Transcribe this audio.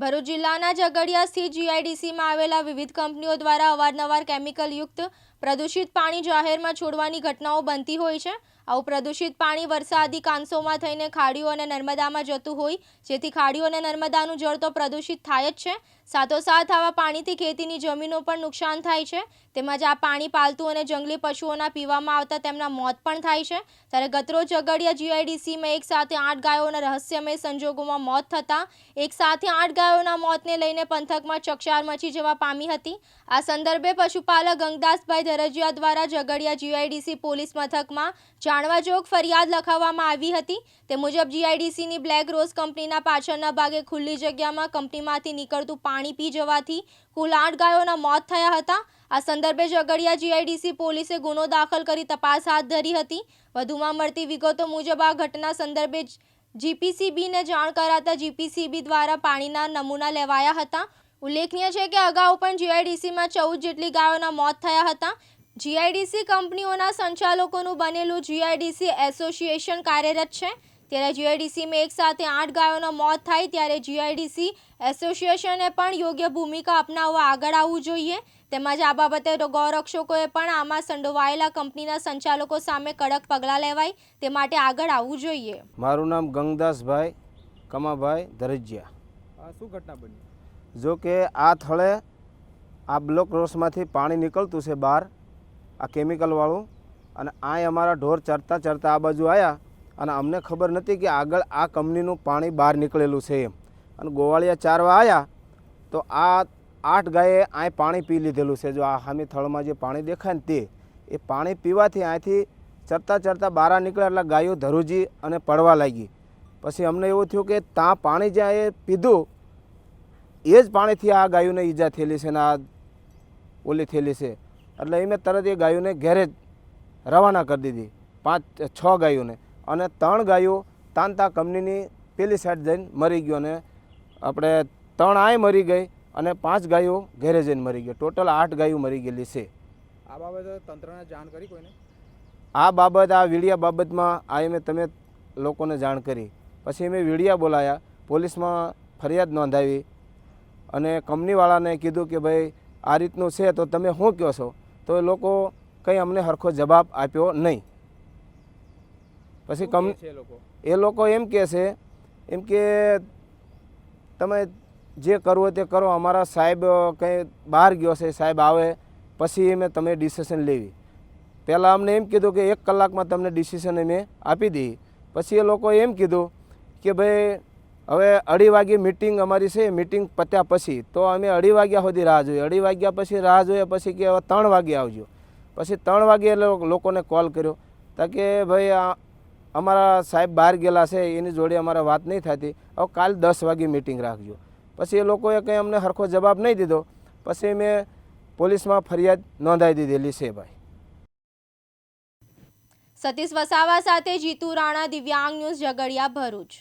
ભરૂચ જિલ્લાના ઝઘડિયા સ્થિત જીઆઈડીસીમાં આવેલા વિવિધ કંપનીઓ દ્વારા અવારનવાર કેમિકલયુક્ત પ્રદૂષિત પાણી જાહેરમાં છોડવાની ઘટનાઓ બનતી હોય છે। આવું પ્રદૂષિત પાણી વરસાદી કાંસોમાં થઈને ખાડીઓ અને નર્મદામાં જતું હોય, જેથી ખાડીઓ અને નર્મદાનું જળ તો પ્રદૂષિત થાય જ છે, સાથોસાથ આવા પાણીથી ખેતીની જમીનો પણ નુકસાન થાય છે। તેમજ આ પાણી પાલતુ અને જંગલી પશુઓના પીવામાં આવતા તેમના મોત પણ થાય છે। ત્યારે ગતરોજ ઝઘડિયા જીઆઈડીસીમાં એક સાથે 8 ગાયોના રહસ્યમય સંજોગોમાં મોત થતાં એક સાથે 8 ગાયોના મોતને લઈને પંથકમાં ચકચાર મચી જવા પામી હતી। આ સંદર્ભે પશુપાલક ગંગદાસભાઈ ધરજીયા દ્વારા ઝઘડિયા જીઆઈડીસી પોલીસ મથકમાં જાણવાજોગ ફરિયાદ લખાવવામાં આવી હતી। તે મુજબ જીઆઈડીસીની બ્લેક રોઝ કંપનીના પાછળના ભાગે ખુલ્લી જગ્યામાં કંપનીમાંથી નીકળતું પાણી પી જવાથી કુલ 8 ગાયોના મોત થયા હતા। આ સંદર્ભે ઝઘડિયા જીઆઈડીસી પોલીસે ગુનો દાખલ કરી તપાસ હાથ ધરી હતી। વધુમાં મળતી વિગતો મુજબ આ ઘટના સંદર્ભે જીપીસીબીને જાણ કરાતા જીપીસીબી દ્વારા પાણીના નમૂના લેવાયા હતા। ઉલ્લેખનીય છે કે અગાઉ પણ જીઆઈડીસીમાં 14 જેટલી ગાયોના મોત થયા હતા। જીઆઈડીસી કંપનીઓના સંચાલકોનું બનેલું જીઆઈડીસી એસોસિએશન કાર્યરત છે। ત્યારે જીઆઈડીસીમાં એક સાથે 8 ગાયોના મોત થાય ત્યારે જીઆઈડીસી એસોસિએશને પણ યોગ્ય ભૂમિકા અપનાવવા આગળ આવવું જોઈએ। તેમજ આ બાબતે ગૌરક્ષકોએ પણ આમાં સંડોવાયેલા કંપનીના સંચાલકો સામે કડક પગલાં લેવાય તે માટે આગળ આવવું જોઈએ। મારું નામ ગંગદાસભાઈ કમાભાઈ ધરજીયા। શું ઘટના બની? જો કે આ થળે આ બ્લોક રોસમાંથી પાણી નીકળતું છે બહાર, આ કેમિકલવાળું, અને આ અમારા ઢોર ચરતા ચરતા આ બાજુ આવ્યા અને અમને ખબર નથી કે આગળ આ કંપનીનું પાણી બહાર નીકળેલું છે એમ, અને ગોવાળિયા ચારવા આવ્યા તો આ 8 ગાયે આ પાણી પી લીધેલું છે। જો આ સામે થળમાં જે પાણી દેખાય ને તે એ પાણી પીવાથી અહીંથી ચરતા ચરતા બહાર નીકળ્યા એટલે ગાયો ધરુજી અને પડવા લાગી। પછી અમને એવું થયું કે ત્યાં પાણી જ્યાં એ પીધું એ જ પાણીથી આ ગાયોને ઈજા થયેલી છે ને આ ઓલી થયેલી છે, એટલે મેં તરત એ ગાયોને ઘેરે રવાના કરી દીધી, 5-6 ગાયોને, અને 3 ગાયો તાંતા કંપનીની પેલી સાઈડ જઈને મરી ગયો, અને આપણે 3 આય મરી ગઈ અને 5 ગાયો ઘેરે જઈને મરી ગઈ। ટોટલ 8 ગાયો મરી ગયેલી છે। આ બાબતે તંત્રને જાણ કરી કોઈને? આ બાબત આ વીડિયા બાબતમાં આ મેં તમે લોકોને જાણ કરી, પછી મેં વીડિયા બોલાયા, પોલીસમાં ફરિયાદ નોંધાવી અને કંપનીવાળાને કીધું કે ભાઈ આ રીતનું છે તો તમે શું કહો છો, તો એ લોકો કંઈ અમને સરખો જવાબ આપ્યો નહીં। પછી એ લોકો એમ કહે છે એમ કે તમે જે કરવું હોય તે કરો, અમારા સાહેબ કંઈ બહાર ગયો છે, સાહેબ આવે પછી અમે તમે ડિસિઝન લેવી। પહેલાં અમને એમ કીધું કે 1 કલાકમાં તમને ડિસિઝન અમે આપી દઈએ। પછી એ લોકોએ એમ કીધું કે ભાઈ હવે 2:30 વાગે મિટિંગ અમારી છે, મિટિંગ પત્યા પછી તો અમે 2:30 વાગ્યા સુધી રાહ જોઈએ, 2:30 વાગ્યા પછી રાહ જોઈએ પછી કે હવે 3 વાગે આવજો। પછી 3 વાગે એટલે લોકોને કોલ કર્યો તો કે ભાઈ અમારા સાહેબ બહાર ગયેલા છે, એની જોડે અમારે વાત નહીં થતી, હવે કાલ 10 વાગે મિટિંગ રાખજો। પછી એ લોકોએ કંઈ અમને સરખો જવાબ નહીં દીધો, પછી મેં પોલીસમાં ફરિયાદ નોંધાવી દીધેલી છે ભાઈ। સતીશ વસાવા સાથે જીતુ રાણા, દિવ્યાંગ ન્યૂઝ, ઝઘડિયા, ભરૂચ।